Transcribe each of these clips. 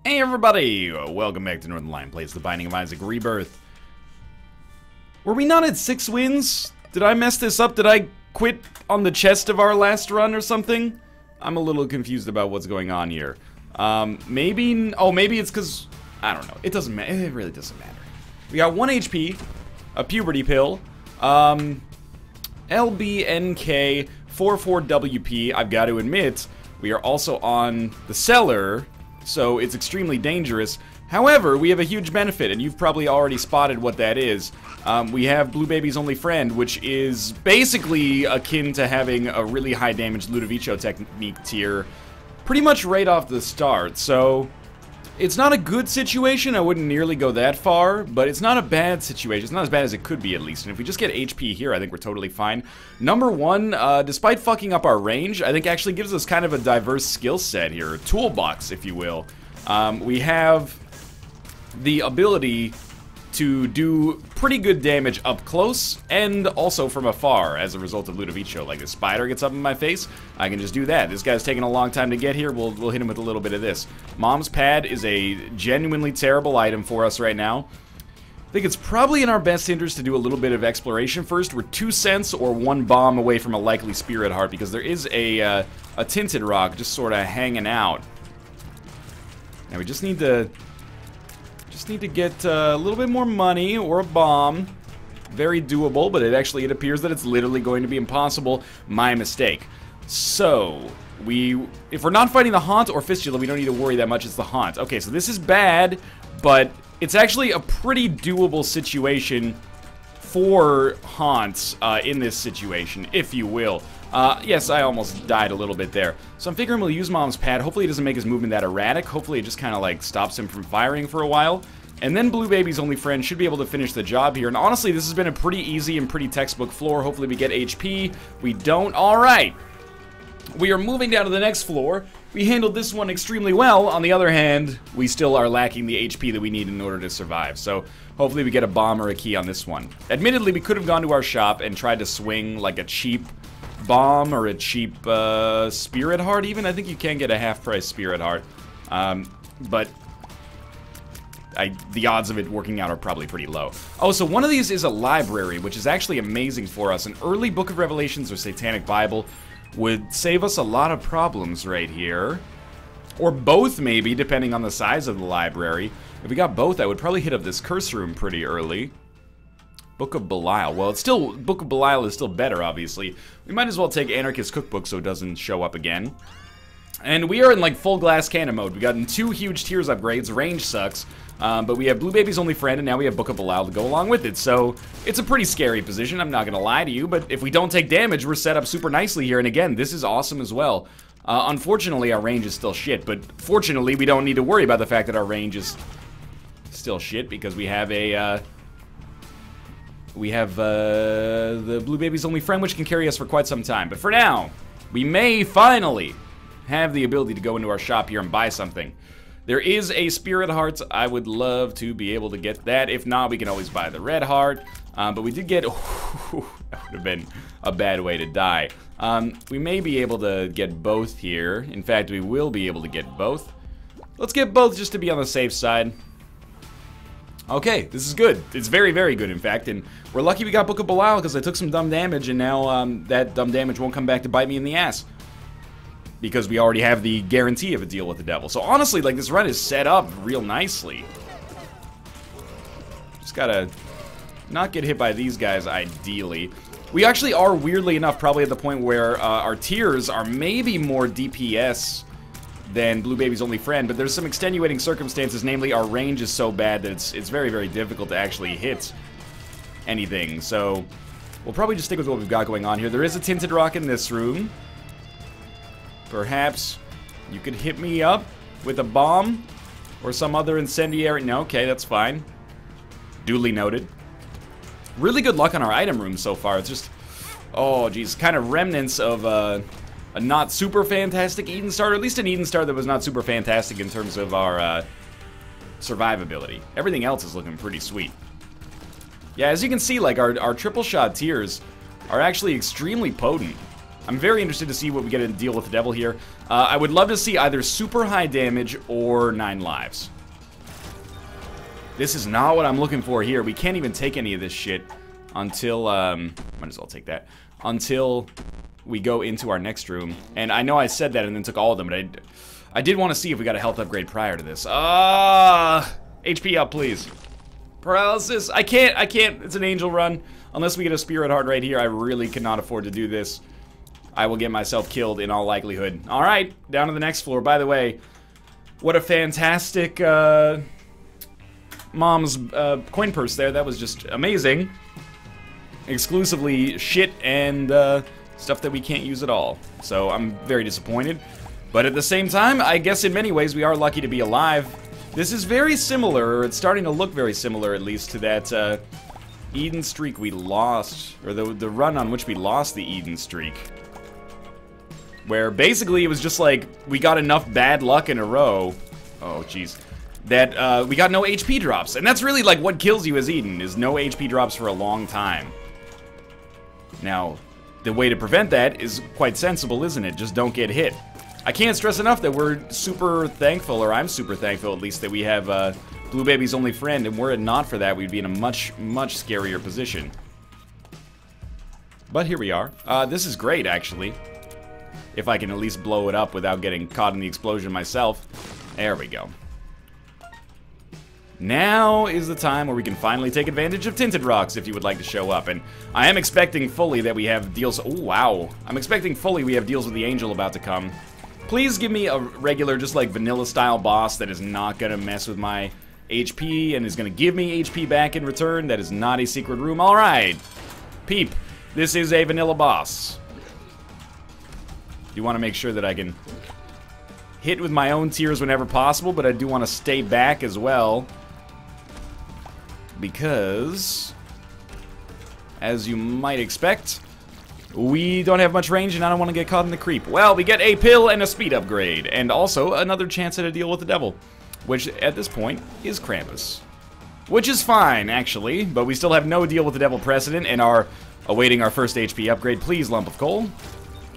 Hey everybody! Welcome back to Northern Lion Plays The Binding of Isaac Rebirth. Were we not at 6 wins? Did I mess this up? Did I quit on the chest of our last run or something? I'm a little confused about what's going on here. Maybe... Oh, maybe it's because... I don't know. It doesn't matter. It really doesn't matter. We got 1 HP, a puberty pill, LBNK, 44WP. I've got to admit, we are also on the cellar, so it's extremely dangerous. However, we have a huge benefit, and you've probably already spotted what that is. We have Blue Baby's Only Friend, which is basically akin to having a really high damage Ludovico technique tier pretty much right off the start. So it's not a good situation. I wouldn't nearly go that far, but it's not a bad situation. It's not as bad as it could be, at least. And if we just get HP here, I think we're totally fine. Number one, despite fucking up our range, I think actually gives us kind of a diverse skill set here. A toolbox, if you will. We have the ability to do pretty good damage up close and also from afar as a result of Ludovico. Like, the spider gets up in my face, I can just do that. This guy's taking a long time to get here, we'll hit him with a little bit of this. Mom's Pad is a genuinely terrible item for us right now. I think it's probably in our best interest to do a little bit of exploration first. We're 2 cents or 1 bomb away from a likely Spirit Heart because there is a Tinted Rock just sort of hanging out. Now we just need to get a little bit more money or a bomb. Very doable, but it appears that it's literally going to be impossible. My mistake. So, if we're not fighting the Haunt or Fistula, we don't need to worry that much. It's the Haunt. Okay, so this is bad, but it's actually a pretty doable situation for Haunts in this situation, if you will. Yes, I almost died a little bit there. So I'm figuring we'll use Mom's Pad. Hopefully it doesn't make his movement that erratic. Hopefully it just kind of like stops him from firing for a while. And then Blue Baby's Only Friend should be able to finish the job here. And honestly, this has been a pretty easy and pretty textbook floor. Hopefully we get HP. We don't. Alright. We are moving down to the next floor. We handled this one extremely well. On the other hand, we still are lacking the HP that we need in order to survive. So hopefully we get a bomb or a key on this one. Admittedly, we could have gone to our shop and tried to swing like a cheap bomb or a cheap Spirit Heart even. I think you can get a half-price Spirit Heart. But the odds of it working out are probably pretty low. Oh, so one of these is a library, which is actually amazing for us. An early Book of Revelations or Satanic Bible would save us a lot of problems right here. Or both, maybe, depending on the size of the library. If we got both, I would probably hit up this curse room pretty early. Book of Belial. Well, it's still... Book of Belial is still better, obviously. We might as well take Anarchist Cookbook so it doesn't show up again. And we are in, like, full glass cannon mode. We've gotten 2 huge tiers upgrades. Range sucks. But we have Blue Baby's Only Friend, and now we have Book of Belial to go along with it. So, it's a pretty scary position, I'm not gonna lie to you. But if we don't take damage, we're set up super nicely here. And again, this is awesome as well. Unfortunately, our range is still shit. But fortunately, we don't need to worry about the fact that our range is still shit. Because we have a... the Blue Baby's Only Friend, which can carry us for quite some time. But for now, we may finally have the ability to go into our shop here and buy something. There is a Spirit Heart. I would love to be able to get that. If not, we can always buy the Red Heart. But we did get... that would have been a bad way to die. We may be able to get both here. In fact, we will be able to get both. Let's get both just to be on the safe side. Okay, this is good. It's very, very good, in fact. And we're lucky we got Book of Belial because I took some dumb damage. And now that dumb damage won't come back to bite me in the ass. Because we already have the guarantee of a deal with the devil. So honestly, like, this run is set up real nicely. Just gotta not get hit by these guys, ideally. We actually are, weirdly enough, probably at the point where our tiers are maybe more DPS than Blue Baby's Only Friend, but there's some extenuating circumstances, namely our range is so bad that it's very, very difficult to actually hit anything. So we'll probably just stick with what we've got going on here. There is a Tinted Rock in this room. Perhaps you could hit me up with a bomb or some other incendiary. No, okay, that's fine. Duly noted. Really good luck on our item room so far. It's just, oh geez, kind of remnants of a not super fantastic Eden Star, or at least an Eden Star that was not super fantastic in terms of our survivability. Everything else is looking pretty sweet. Yeah, as you can see, like our triple shot tiers are actually extremely potent. I'm very interested to see what we get to deal with the devil here. I would love to see either super high damage or 9 lives. This is not what I'm looking for here. We can't even take any of this shit until, might as well take that, until we go into our next room. And I know I said that and then took all of them, but I did want to see if we got a health upgrade prior to this. HP up, please. Paralysis. I can't. It's an angel run. Unless we get a spirit heart right here, I really cannot afford to do this. I will get myself killed in all likelihood. All right, down to the next floor. By the way, what a fantastic mom's coin purse there. That was just amazing. Exclusively shit and stuff that we can't use at all. So I'm very disappointed. But at the same time, I guess in many ways we are lucky to be alive. This is very similar, or it's starting to look very similar at least, to that Eden streak we lost, or the run on which we lost the Eden streak. Where basically it was just like, we got enough bad luck in a row, oh jeez, that we got no HP drops. And that's really like what kills you as Eden, is no HP drops for a long time. Now, the way to prevent that is quite sensible, isn't it? Just don't get hit. I can't stress enough that we're super thankful, or I'm super thankful at least, that we have Blue Baby's only friend, and were it not for that, we'd be in a much, much scarier position. But here we are. This is great, actually. If I can at least blow it up without getting caught in the explosion myself. There we go. Now is the time where we can finally take advantage of Tinted Rocks if you would like to show up. And I am expecting fully that we have deals... Oh, wow. I'm expecting fully we have deals with the Angel about to come. Please give me a regular, just like vanilla-style boss that is not gonna mess with my HP and is gonna give me HP back in return. That is not a secret room. Alright. Peep. This is a vanilla boss. You want to make sure that I can hit with my own tears whenever possible, but I do want to stay back as well. Because, as you might expect, we don't have much range and I don't want to get caught in the creep. Well, we get a pill and a speed upgrade, and also another chance at a deal with the devil, which at this point is Krampus. Which is fine, actually, but we still have no deal with the devil precedent and are awaiting our first HP upgrade. Please, lump of coal.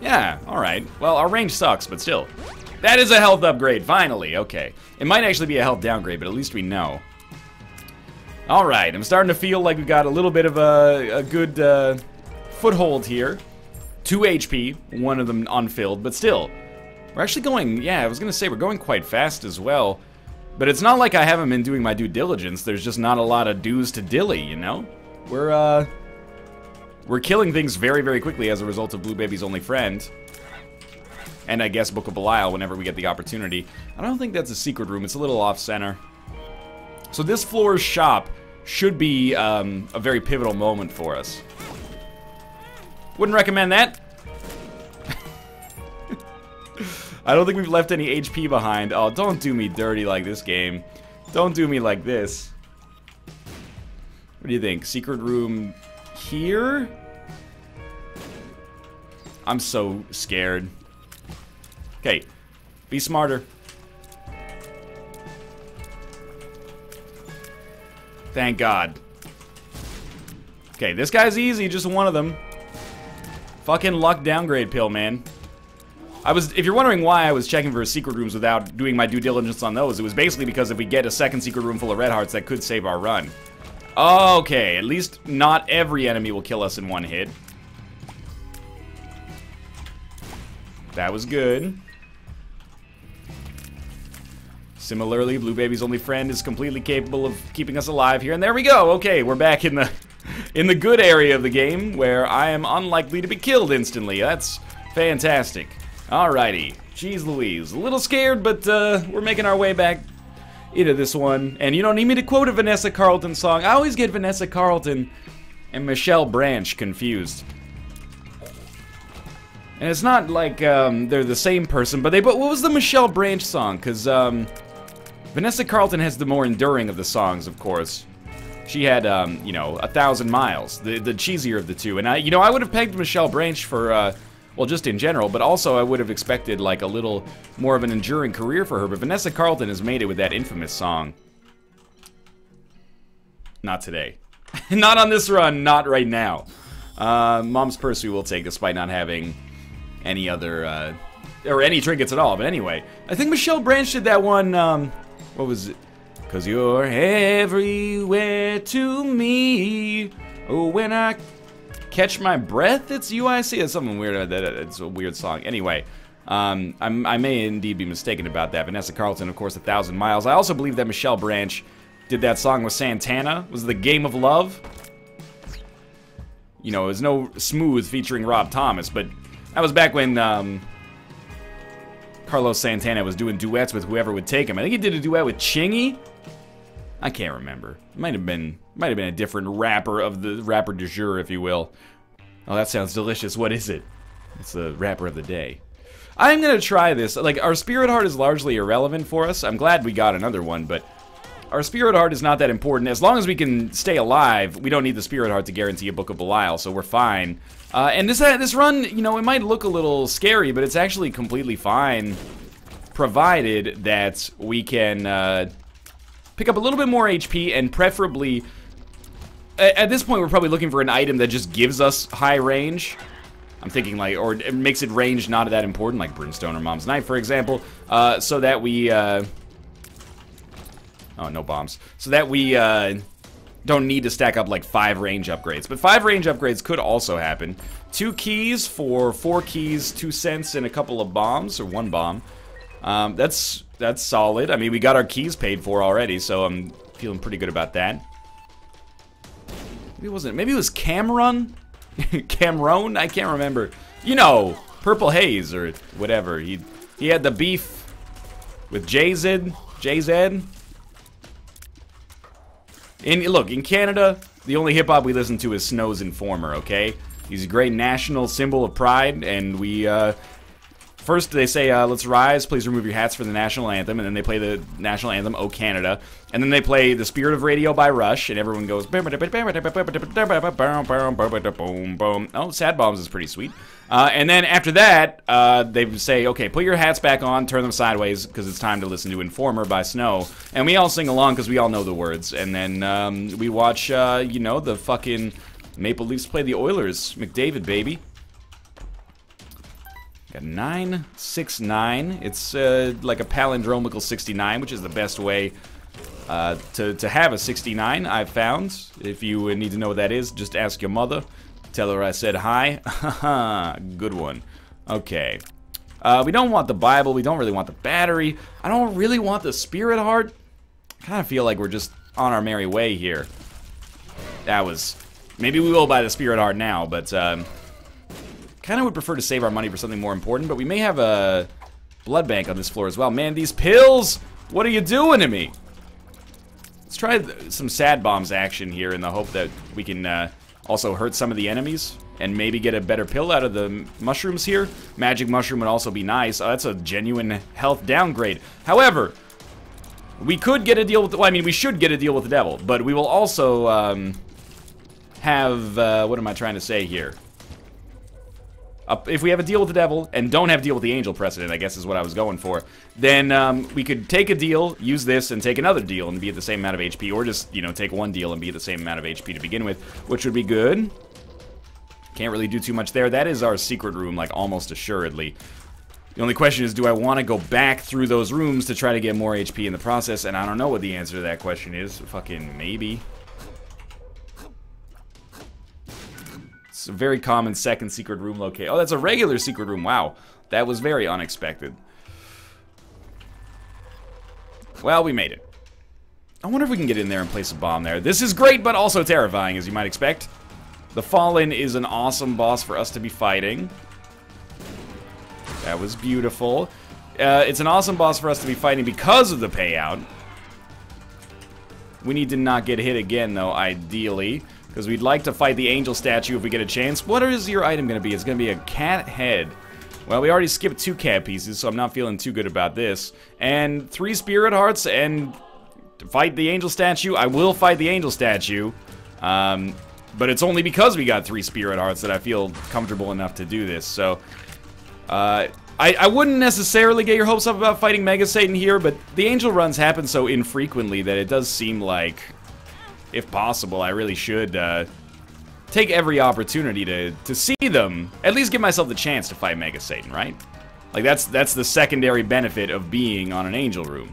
Yeah, alright. Well, our range sucks, but still. That is a health upgrade, finally. Okay. It might actually be a health downgrade, but at least we know. Alright, I'm starting to feel like we've got a little bit of a good foothold here. 2 HP, one of them unfilled, but still. We're actually going, yeah, I was going to say, we're going quite fast as well. But it's not like I haven't been doing my due diligence. There's just not a lot of dues to dilly, you know? We're killing things very, very quickly as a result of Blue Baby's only friend. And I guess Book of Belial whenever we get the opportunity. I don't think that's a secret room. It's a little off-center. So this floor's shop should be a very pivotal moment for us. Wouldn't recommend that. I don't think we've left any HP behind. Oh, don't do me dirty like this, game. Don't do me like this. What do you think? Secret room... here? I'm so scared. Okay, be smarter. Thank God. Okay, this guy's easy, just one of them. Fucking luck downgrade pill, man. If you're wondering why I was checking for secret rooms without doing my due diligence on those, it was basically because if we get a second secret room full of red hearts, that could save our run. Okay, at least not every enemy will kill us in one hit. That was good. Similarly, Blue Baby's only friend is completely capable of keeping us alive here. And there we go. Okay, we're back in the good area of the game where I am unlikely to be killed instantly. That's fantastic. Alrighty. Jeez Louise. A little scared, but we're making our way back into this one. And you don't need me to quote a Vanessa Carlton song. I always get Vanessa Carlton and Michelle Branch confused. And it's not like they're the same person, but what was the Michelle Branch song? Because Vanessa Carlton has the more enduring of the songs, of course. She had, you know, 1,000 Miles, the cheesier of the two. And I would have pegged Michelle Branch for, well, just in general, but also I would have expected, like, a little more of an enduring career for her. But Vanessa Carlton has made it with that infamous song. Not today. Not on this run, not right now. Mom's purse we will take, despite not having any other, or any trinkets at all. But anyway, I think Michelle Branch did that one, what was it? 'Cause you're everywhere to me. Oh, when I catch my breath, it's you I see. It's something weird. It's a weird song. Anyway, I may indeed be mistaken about that. Vanessa Carlton, of course, 1,000 Miles. I also believe that Michelle Branch did that song with Santana. Was it The Game of Love? You know, it was no Smooth featuring Rob Thomas, but that was back when Carlos Santana was doing duets with whoever would take him. I think he did a duet with Chingy. I can't remember. It might have been a different rapper of the rapper du jour, if you will. Oh, that sounds delicious. What is it? It's the rapper of the day. I'm gonna try this. Like, our Spirit Heart is largely irrelevant for us. I'm glad we got another one, but our Spirit Heart is not that important. As long as we can stay alive, we don't need the Spirit Heart to guarantee a Book of Belial, so we're fine. And this run, you know, it might look a little scary, but it's actually completely fine, provided that we can pick up a little bit more HP, and preferably, at this point, we're probably looking for an item that just gives us high range. I'm thinking, like, or it makes it range not that important, like Brimstone or Mom's Knife, for example, so that we, oh, no bombs. So that we, don't need to stack up, like, 5 range upgrades. But 5 range upgrades could also happen. 2 keys for 4 keys, 2 cents, and a couple of bombs, or 1 bomb. That's solid. I mean, we got our keys paid for already, so I'm feeling pretty good about that. Maybe it was Cameron? Cameron? I can't remember. You know, Purple Haze or whatever. He had the beef with JZ. Look, in Canada, the only hip-hop we listen to is Snow's Informer, okay? He's a great national symbol of pride, and we, first, they say, let's rise, please remove your hats for the national anthem, and then they play the national anthem, Oh Canada, and then they play The Spirit of Radio by Rush, and everyone goes, oh, Sad Bombs is pretty sweet. And then after that, they say, okay, put your hats back on, turn them sideways, because it's time to listen to Informer by Snow, and we all sing along because we all know the words, and then we watch, you know, the fucking Maple Leafs play the Oilers, McDavid, baby. Got 969. It's like a palindromical 69, which is the best way to have a 69, I've found. If you need to know what that is, just ask your mother. Tell her I said hi. Haha, good one. Okay. We don't want the Bible. We don't really want the battery. I don't really want the Spirit Heart. I kind of feel like we're just on our merry way here. That was... Maybe we will buy the Spirit Heart now, but... kind of would prefer to save our money for something more important, but we may have a blood bank on this floor as well. Man, these pills! What are you doing to me? Let's try some Sad Bombs action here in the hope that we can also hurt some of the enemies and maybe get a better pill out of the mushrooms here. Magic Mushroom would also be nice. Oh, that's a genuine health downgrade. However, we could get a deal with... Well, I mean, we should get a deal with the devil, but we will also have... what am I trying to say here? If we have a deal with the devil and don't have a deal with the angel precedent, I guess is what I was going for, then we could take a deal, use this, and take another deal and be at the same amount of HP, or just, you know, take one deal and be at the same amount of HP to begin with, which would be good. Can't really do too much there. That is our secret room, like, almost assuredly. The only question is, do I want to go back through those rooms to try to get more HP in the process? And I don't know what the answer to that question is. Fucking maybe. It's a very common second secret room location. Oh, that's a regular secret room. Wow. That was very unexpected. Well, we made it. I wonder if we can get in there and place a bomb there. This is great, but also terrifying, as you might expect. The Fallen is an awesome boss for us to be fighting. That was beautiful. It's an awesome boss for us to be fighting because of the payout. We need to not get hit again, though, ideally. Because we'd like to fight the angel statue if we get a chance. What is your item going to be? It's going to be a cat head. Well, we already skipped 2 cat pieces, so I'm not feeling too good about this. And 3 spirit hearts, and to fight the angel statue, I will fight the angel statue. But it's only because we got 3 spirit hearts that I feel comfortable enough to do this. So, I wouldn't necessarily get your hopes up about fighting Mega Satan here, but the angel runs happen so infrequently that it does seem like, if possible, I really should take every opportunity to see them. At least give myself the chance to fight Mega Satan, right? Like, that's the secondary benefit of being on an Angel Room.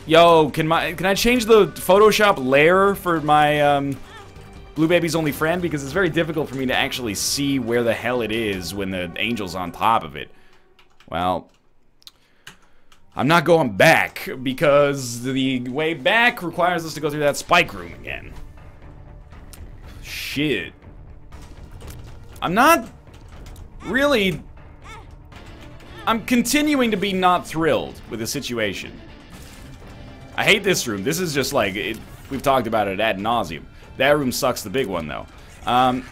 Yo, can I change the Photoshop layer for my Blue Baby's Only Friend? Because it's very difficult for me to actually see where the hell it is when the Angel's on top of it. Well, I'm not going back, because the way back requires us to go through that spike room again. Shit. I'm not really... I'm continuing to be not thrilled with the situation. I hate this room. This is just like... we've talked about it ad nauseum. That room sucks, the big one, though. I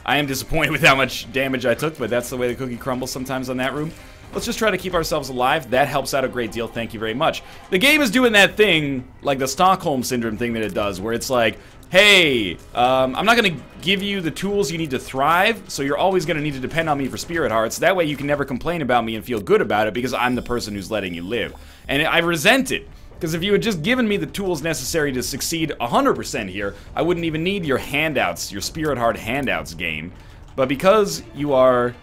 am disappointed with how much damage I took, but that's the way the cookie crumbles sometimes on that room. Let's just try to keep ourselves alive. That helps out a great deal. Thank you very much. The game is doing that thing, like the Stockholm Syndrome thing that it does, where it's like, hey, I'm not going to give you the tools you need to thrive, so you're always going to need to depend on me for Spirit Hearts. That way you can never complain about me and feel good about it, because I'm the person who's letting you live. And I resent it, because if you had just given me the tools necessary to succeed 100% here, I wouldn't even need your handouts, your Spirit Heart handouts game. But because you are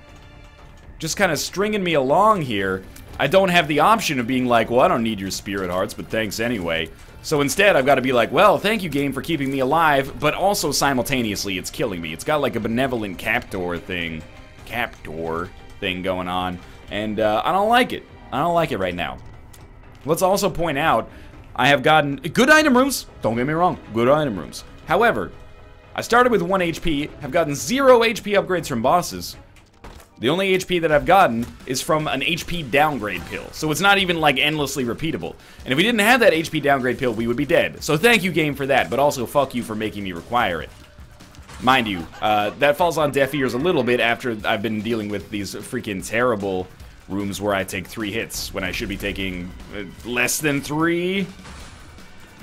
just kind of stringing me along here, I don't have the option of being like, well, I don't need your Spirit Hearts, but thanks anyway. So instead, I've got to be like, well, thank you, game, for keeping me alive, but also simultaneously, it's killing me. It's got like a benevolent captor thing going on, and I don't like it. I don't like it right now. Let's also point out, I have gotten good item rooms. Don't get me wrong, good item rooms. However, I started with 1 HP, have gotten 0 HP upgrades from bosses. The only HP that I've gotten is from an HP downgrade pill, so it's not even like endlessly repeatable. And if we didn't have that HP downgrade pill, we would be dead. So thank you, game, for that, but also fuck you for making me require it. Mind you, that falls on deaf ears a little bit after I've been dealing with these freaking terrible rooms where I take 3 hits when I should be taking less than 3.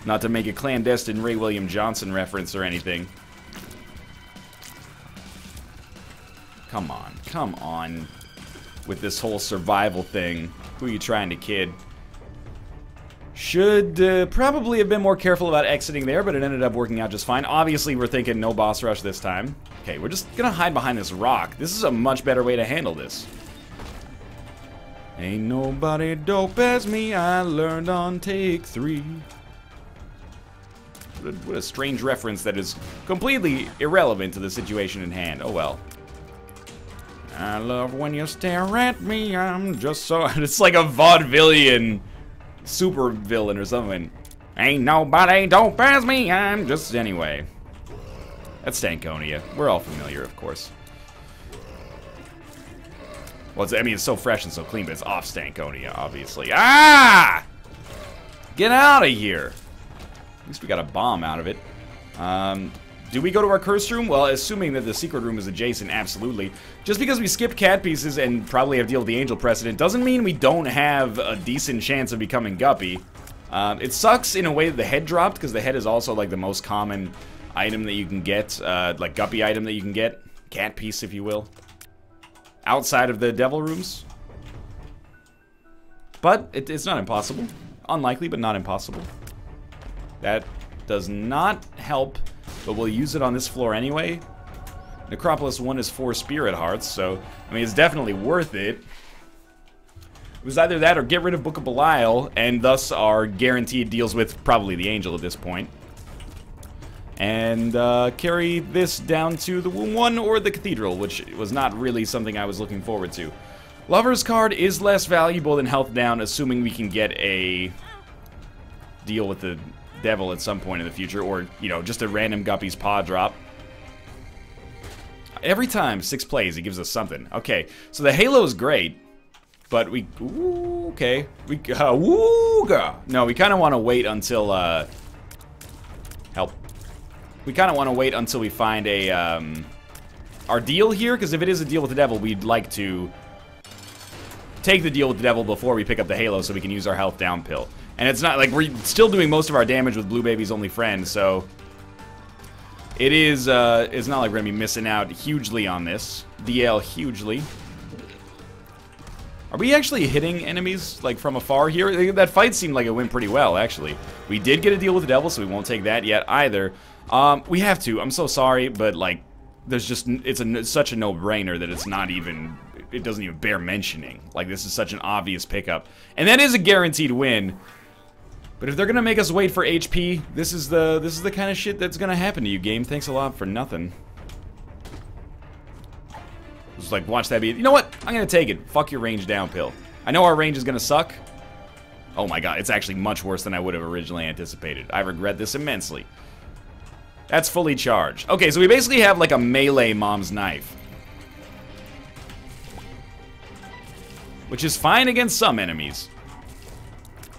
Not to make a clandestine Ray William Johnson reference or anything. Come on with this whole survival thing. Who are you trying to kid? Should probably have been more careful about exiting there, but it ended up working out just fine. Obviously, we're thinking no boss rush this time. Okay, we're just gonna hide behind this rock. This is a much better way to handle this. Ain't nobody dope as me, I learned on take 3. What a strange reference that is completely irrelevant to the situation in hand. Oh well. I love when you stare at me, I'm just so... It's like a vaudevillian super villain or something. Ain't nobody dope as me, I'm just... Anyway. That's Stankonia. We're all familiar, of course. Well, I mean, it's so fresh and so clean, but it's off Stankonia, obviously. Ah! Get out of here! At least we got a bomb out of it. Do we go to our curse room? Well, assuming that the secret room is adjacent, absolutely. Just because we skipped cat pieces and probably have to deal with the angel precedent doesn't mean we don't have a decent chance of becoming Guppy. It sucks in a way that the head dropped, because the head is also like the most common item that you can get, like Guppy item that you can get. Cat piece, if you will. Outside of the devil rooms. But it's not impossible. Unlikely, but not impossible. That does not help, but we'll use it on this floor anyway. Necropolis 1 is 4 Spirit Hearts, so, I mean, it's definitely worth it. It was either that or get rid of Book of Belial, and thus our guaranteed deals with probably the Angel at this point. And carry this down to the Womb 1 or the Cathedral, which was not really something I was looking forward to. Lover's card is less valuable than Health Down, assuming we can get a deal with the devil at some point in the future, or, you know, just a random Guppy's paw drop. Every time 6 plays, it gives us something. Okay, so the Halo is great, but we... Ooh, okay. No, we kind of want to wait until, help. We kind of want to wait until we find a, our deal here, because if it is a deal with the devil, we'd like to take the deal with the devil before we pick up the Halo so we can use our health down pill. And it's not, like, we're still doing most of our damage with Blue Baby's Only Friend, so... It is, it's not like we're gonna be missing out hugely on this. DL hugely. Are we actually hitting enemies, like, from afar here? That fight seemed like it went pretty well, actually. We did get a deal with the devil, so we won't take that yet either. We have to. I'm so sorry, but, like, there's just... It's such a no-brainer that it's not even... It doesn't even bear mentioning. Like, this is such an obvious pickup. And that is a guaranteed win. But if they're gonna make us wait for HP, this is the kind of shit that's gonna happen to you, game. Thanks a lot for nothing. Just like, watch that be... You know what? I'm gonna take it. Fuck your range down pill. I know our range is gonna suck. Oh my god, it's actually much worse than I would have originally anticipated. I regret this immensely. That's fully charged. Okay, so we basically have like a melee mom's knife. Which is fine against some enemies.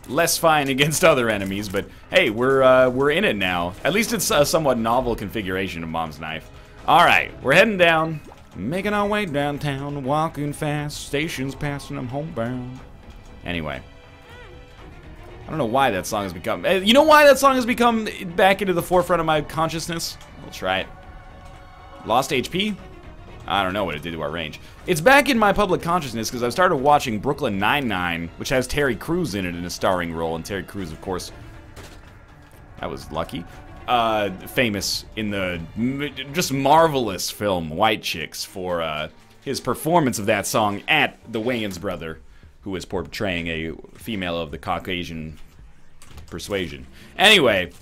Less fine against other enemies, but hey, we're in it now. At least it's a somewhat novel configuration of mom's knife. Alright, we're heading down. Making our way downtown, walking fast, stations passing, I'm homebound. Anyway. I don't know why that song has become... You know why that song has become back into the forefront of my consciousness? We'll try it. Lost HP? I don't know what it did to our range. It's back in my public consciousness because I've started watching Brooklyn Nine-Nine, which has Terry Crews in it in a starring role. And Terry Crews, of course, that was lucky. Famous in the just marvelous film White Chicks for his performance of that song at the Wayans brother, who is portraying a female of the Caucasian persuasion. Anyway,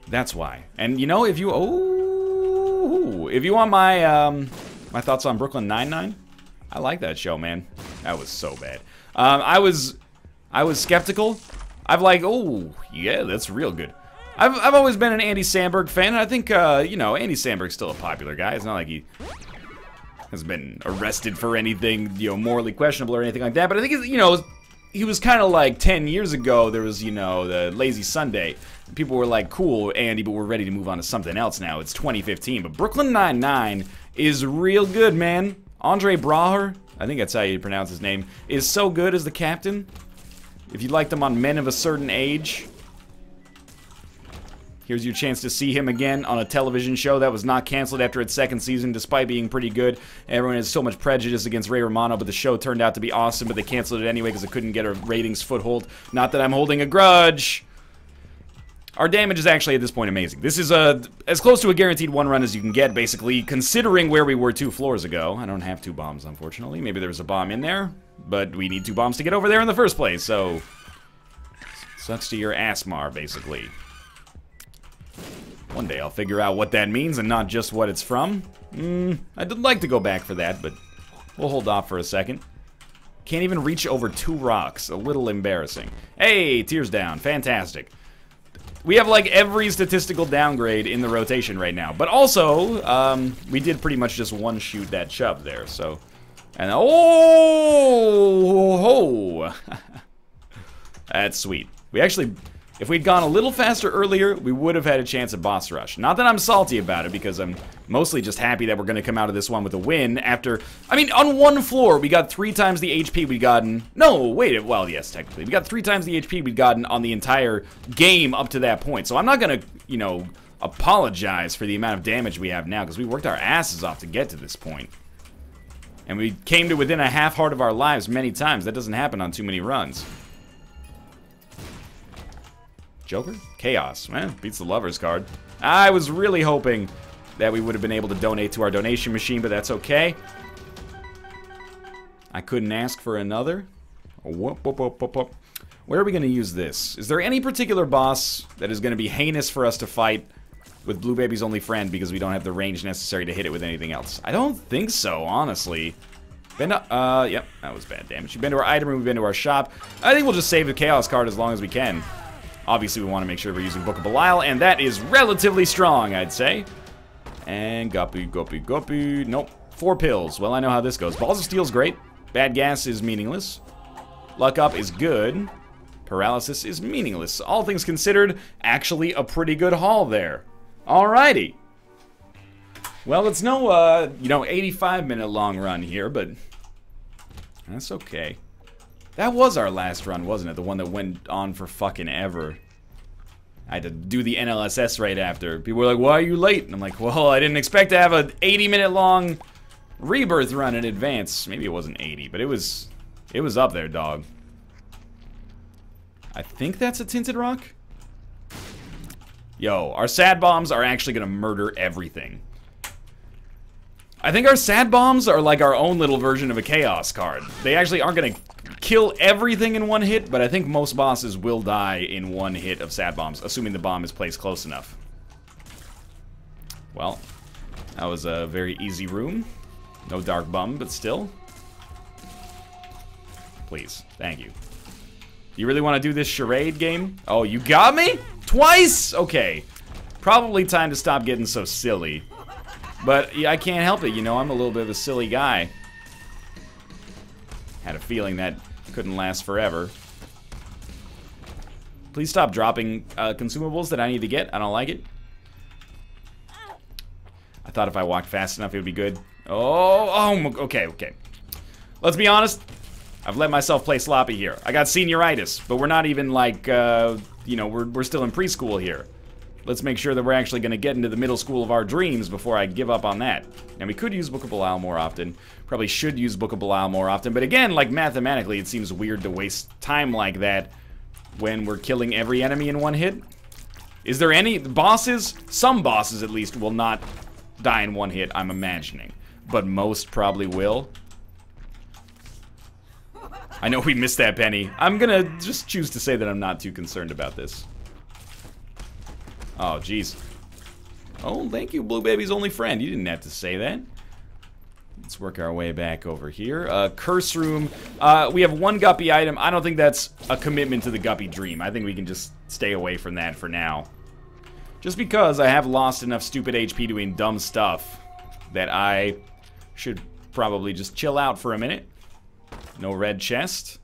that's why. And you know, if you want my my thoughts on Brooklyn Nine-Nine, I like that show, man. That was so bad. I was skeptical. I've like, oh, yeah, that's real good. I've always been an Andy Samberg fan, and I think, you know, Andy Samberg's still a popular guy. It's not like he has been arrested for anything, you know, morally questionable or anything like that. But I think, you know, he was kind of like 10 years ago, there was, you know, the Lazy Sunday. People were like, cool, Andy, but we're ready to move on to something else now. It's 2015. But Brooklyn Nine-Nine is real good, man. Andre Braugher, I think that's how you pronounce his name, is so good as the captain. If you liked him on Men of a Certain Age, here's your chance to see him again on a television show that was not canceled after its second season, despite being pretty good. Everyone has so much prejudice against Ray Romano, but the show turned out to be awesome, but they canceled it anyway because it couldn't get a ratings foothold. Not that I'm holding a grudge. Our damage is actually, at this point, amazing. This is as close to a guaranteed one run as you can get, basically, considering where we were 2 floors ago. I don't have 2 bombs, unfortunately. Maybe there was a bomb in there, but we need 2 bombs to get over there in the first place, so... Sucks to your ass-mar, basically. One day I'll figure out what that means and not just what it's from. I'd like to go back for that, but we'll hold off for a second. Can't even reach over 2 rocks. A little embarrassing. Hey, tears down. Fantastic. We have, like, every statistical downgrade in the rotation right now. But also, we did pretty much just one-shoot that chub there, so... And, oh! That's sweet. We actually... If we'd gone a little faster earlier, we would have had a chance at boss rush. Not that I'm salty about it, because I'm mostly just happy that we're going to come out of this one with a win after... I mean, on 1 floor, we got 3 times the HP we'd gotten... No, wait, well, yes, technically. We got 3 times the HP we'd gotten on the entire game up to that point. So I'm not going to, you know, apologize for the amount of damage we have now, because we worked our asses off to get to this point. And we came to within a half heart of our lives many times. That doesn't happen on too many runs. Joker? Chaos. Beats the Lover's card. I was really hoping that we would have been able to donate to our donation machine, but that's okay. I couldn't ask for another. Whoop, whoop, whoop, whoop, whoop. Where are we going to use this? Is there any particular boss that is going to be heinous for us to fight with Blue Baby's only friend because we don't have the range necessary to hit it with anything else? I don't think so, honestly. Yep, that was bad damage. We've been to our item room, we've been to our shop. I think we'll just save the Chaos card as long as we can. Obviously, we want to make sure we're using Book of Belial, and that is relatively strong, I'd say. And guppy, guppy, guppy. Nope. 4 pills. Well, I know how this goes. Balls of Steel's great. Bad gas is meaningless. Luck up is good. Paralysis is meaningless. All things considered, actually a pretty good haul there. Alrighty. Well, it's no, you know, 85-minute long run here, but that's okay. That was our last run, wasn't it? The one that went on for fucking ever. I had to do the NLSS right after. People were like, why are you late? And I'm like, well, I didn't expect to have a 80-minute long Rebirth run in advance. Maybe it wasn't 80, but it was up there, dog. I think that's a tinted rock. Yo, our sad bombs are actually gonna murder everything. I think our sad bombs are like our own little version of a chaos card. They actually aren't gonna kill everything in one hit, but I think most bosses will die in one hit of sad bombs, assuming the bomb is placed close enough. Well, that was a very easy room. No dark bum, but still. Please, thank you. You really want to do this charade game? Oh, you got me? Twice? Okay. Probably time to stop getting so silly. But yeah, I can't help it, you know, I'm a little bit of a silly guy. Had a feeling that couldn't last forever. Please stop dropping consumables that I need to get. I don't like it. I thought if I walked fast enough, it would be good. Okay. Let's be honest. I've let myself play sloppy here. I got senioritis, but we're not even like, you know, we're still in preschool here. Let's make sure that we're actually going to get into the middle school of our dreams before I give up on that. Now, we could use Book of Belial more often. Probably should use Book of Belial more often. But again, like mathematically, it seems weird to waste time like that when we're killing every enemy in one hit. Is there any bosses? Some bosses, at least, will not die in one hit, I'm imagining. But most probably will. I know we missed that penny. I'm gonna just choose to say that I'm not too concerned about this. Oh, jeez. Oh, thank you, Blue Baby's only friend. You didn't have to say that. Let's work our way back over here. Curse room. We have one Guppy item. I don't think that's a commitment to the Guppy dream. I think we can just stay away from that for now. Just because I have lost enough stupid HP doing dumb stuff that I should probably just chill out for a minute. No red chest.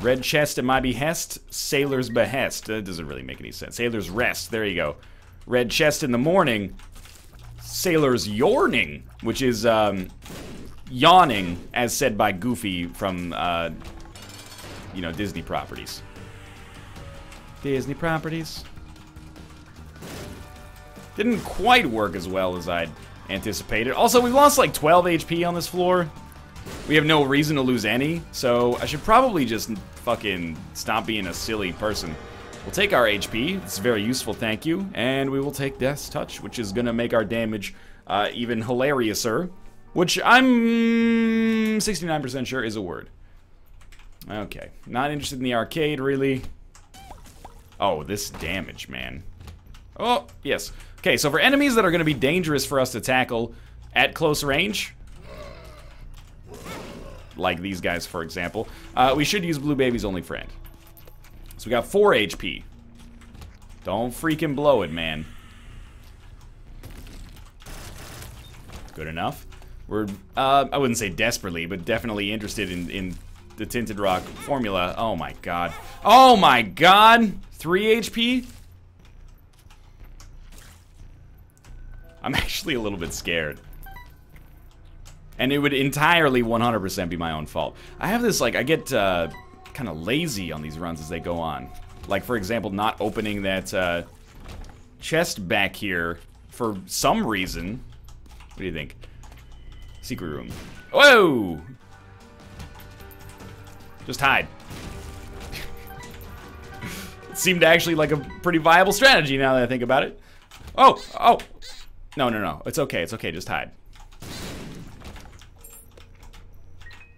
Red chest at my behest, sailor's behest. That doesn't really make any sense. Sailor's rest, there you go. Red chest in the morning, sailor's yawning, which is yawning, as said by Goofy from, you know, Disney properties. Disney properties. Didn't quite work as well as I'd anticipated. Also, we lost like 12 HP on this floor. We have no reason to lose any, so I should probably just fucking stop being a silly person. We'll take our HP, it's very useful, thank you, and we will take Death's Touch, which is gonna make our damage even hilariouser, which I'm 69% sure is a word. Okay, not interested in the arcade, really. Oh, this damage, man. Oh, yes. Okay, so for enemies that are gonna be dangerous for us to tackle at close range, like these guys, for example, we should use Blue Baby's only friend. So we got 4 HP. Don't freaking blow it, man. Good enough. We're, I wouldn't say desperately, but definitely interested in the Tinted Rock formula. Oh my god. Oh my god! 3 HP? I'm actually a little bit scared. And it would entirely 100% be my own fault. I have this, like, I get kind of lazy on these runs as they go on. Like, for example, not opening that chest back here for some reason. What do you think? Secret room. Whoa! Just hide. It seemed actually like a pretty viable strategy now that I think about it. Oh! Oh! No, no, no. It's okay. It's okay. Just hide.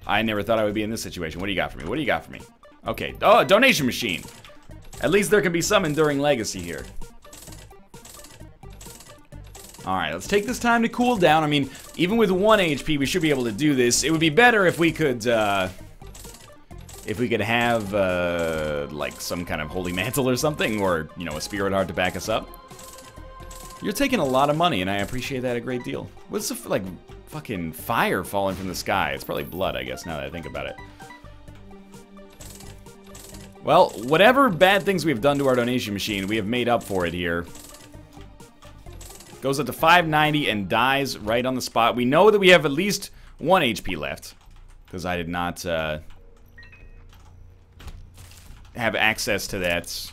I never thought I would be in this situation. What do you got for me? What do you got for me? Okay. Oh, a donation machine. At least there can be some enduring legacy here. Alright, let's take this time to cool down. I mean, even with 1 HP, we should be able to do this. It would be better if we could have, like, some kind of holy mantle or something, or, you know, a spirit heart to back us up. You're taking a lot of money, and I appreciate that a great deal. What's the, like, fucking fire falling from the sky? It's probably blood, I guess, now that I think about it. Well, whatever bad things we've done to our donation machine, we have made up for it here. Goes up to 590 and dies right on the spot. We know that we have at least 1 HP left, because I did not have access to that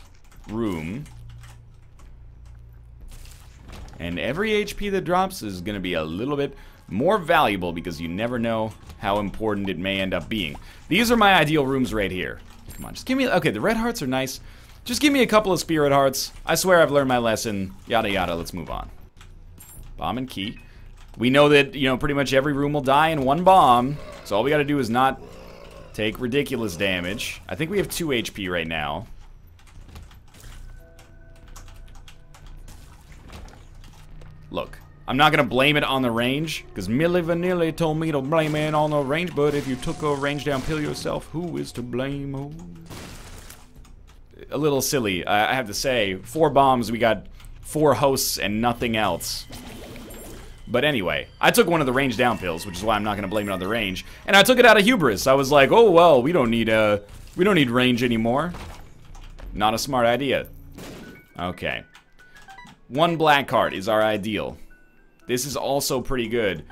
room. And every HP that drops is going to be a little bit more valuable because you never know how important it may end up being. These are my ideal rooms right here. Come on, just give me... Okay, the red hearts are nice. Just give me a couple of spirit hearts. I swear I've learned my lesson. Yada yada, let's move on. Bomb and key. We know that, you know, pretty much every room will die in one bomb. So all we gotta do is not take ridiculous damage. I think we have 2 HP right now. Look, I'm not gonna blame it on the range, because Milli Vanilli told me to blame it on the range, but if you took a range down pill yourself, who is to blame? Who? A little silly, I have to say. 4 bombs, we got 4 hosts and nothing else. But anyway, I took one of the range down pills, which is why I'm not gonna blame it on the range, and I took it out of hubris. I was like, oh well, we don't need range anymore. Not a smart idea. Okay. 1 black card is our ideal. This is also pretty good.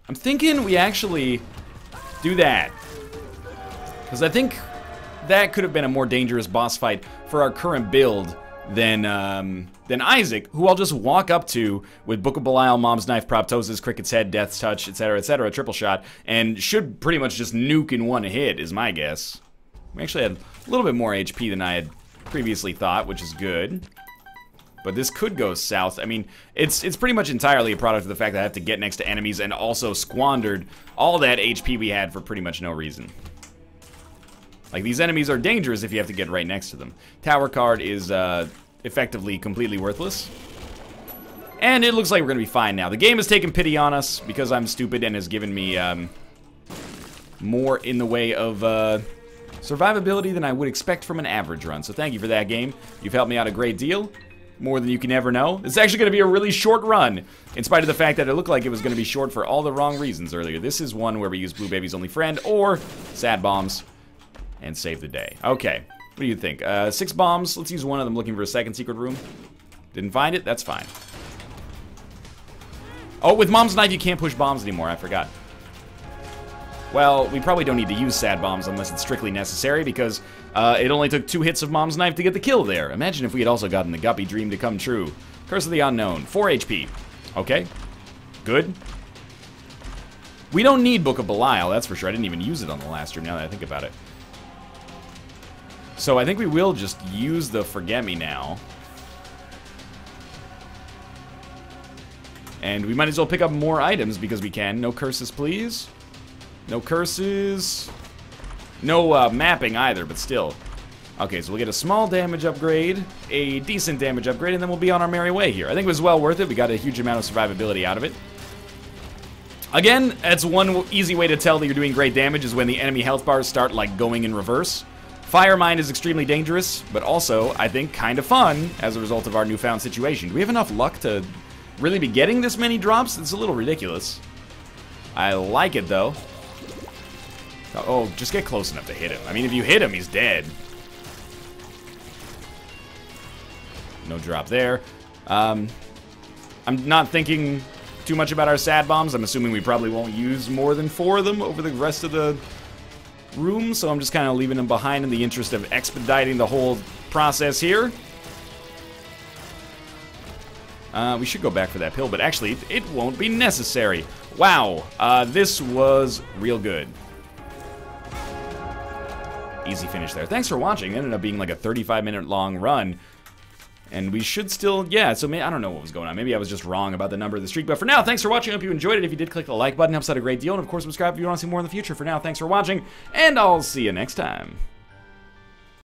I'm thinking we actually do that, because I think that could have been a more dangerous boss fight for our current build than Isaac, who I'll just walk up to with Book of Belial, Mom's Knife, Proptosis, Cricket's Head, Death's Touch, etc., triple shot, and should pretty much just nuke in one hit, is my guess. We actually had a little bit more HP than I had previously thought, which is good. But this could go south. I mean, it's pretty much entirely a product of the fact that I have to get next to enemies and also squandered all that HP we had for pretty much no reason. Like, these enemies are dangerous if you have to get right next to them. Tower card is effectively completely worthless. And it looks like we're going to be fine now. The game has taken pity on us because I'm stupid and has given me more in the way of survivability than I would expect from an average run. So thank you for that, game. You've helped me out a great deal. More than you can ever know. It's actually going to be a really short run, in spite of the fact that it looked like it was going to be short for all the wrong reasons earlier. This is one where we use Blue Baby's Only Friend or Sad Bombs and save the day. Okay, what do you think? 6 bombs. Let's use one of them looking for a second secret room. Didn't find it? That's fine. Oh, with Mom's Knife you can't push bombs anymore. I forgot. Well, we probably don't need to use Sad Bombs unless it's strictly necessary, because it only took 2 hits of Mom's Knife to get the kill there. Imagine if we had also gotten the Guppy dream to come true. Curse of the Unknown, 4 HP. Okay, good. We don't need Book of Belial, that's for sure. I didn't even use it on the last stream, now that I think about it. So I think we will just use the Forget Me now. And we might as well pick up more items because we can. No curses, please. No curses. No mapping either, but still. Okay, so we'll get a small damage upgrade, a decent damage upgrade, and then we'll be on our merry way here. I think it was well worth it. We got a huge amount of survivability out of it. Again, that's one easy way to tell that you're doing great damage is when the enemy health bars start, like, going in reverse. Fire Mine is extremely dangerous, but also, I think, kind of fun as a result of our newfound situation. Do we have enough luck to really be getting this many drops? It's a little ridiculous. I like it, though. Oh, just get close enough to hit him. I mean, if you hit him, he's dead. No drop there. I'm not thinking too much about our sad bombs. I'm assuming we probably won't use more than 4 of them over the rest of the room, so I'm just kind of leaving them behind in the interest of expediting the whole process here. We should go back for that pill, but actually, it won't be necessary. Wow, this was real good. Easy finish there. Thanks for watching. It ended up being like a 35-minute long run. And we should still, yeah, so I don't know what was going on. Maybe I was just wrong about the number of the streak. But for now, thanks for watching. I hope you enjoyed it. If you did, click the like button. Helps out a great deal. And of course, subscribe if you want to see more in the future. For now, thanks for watching. And I'll see you next time.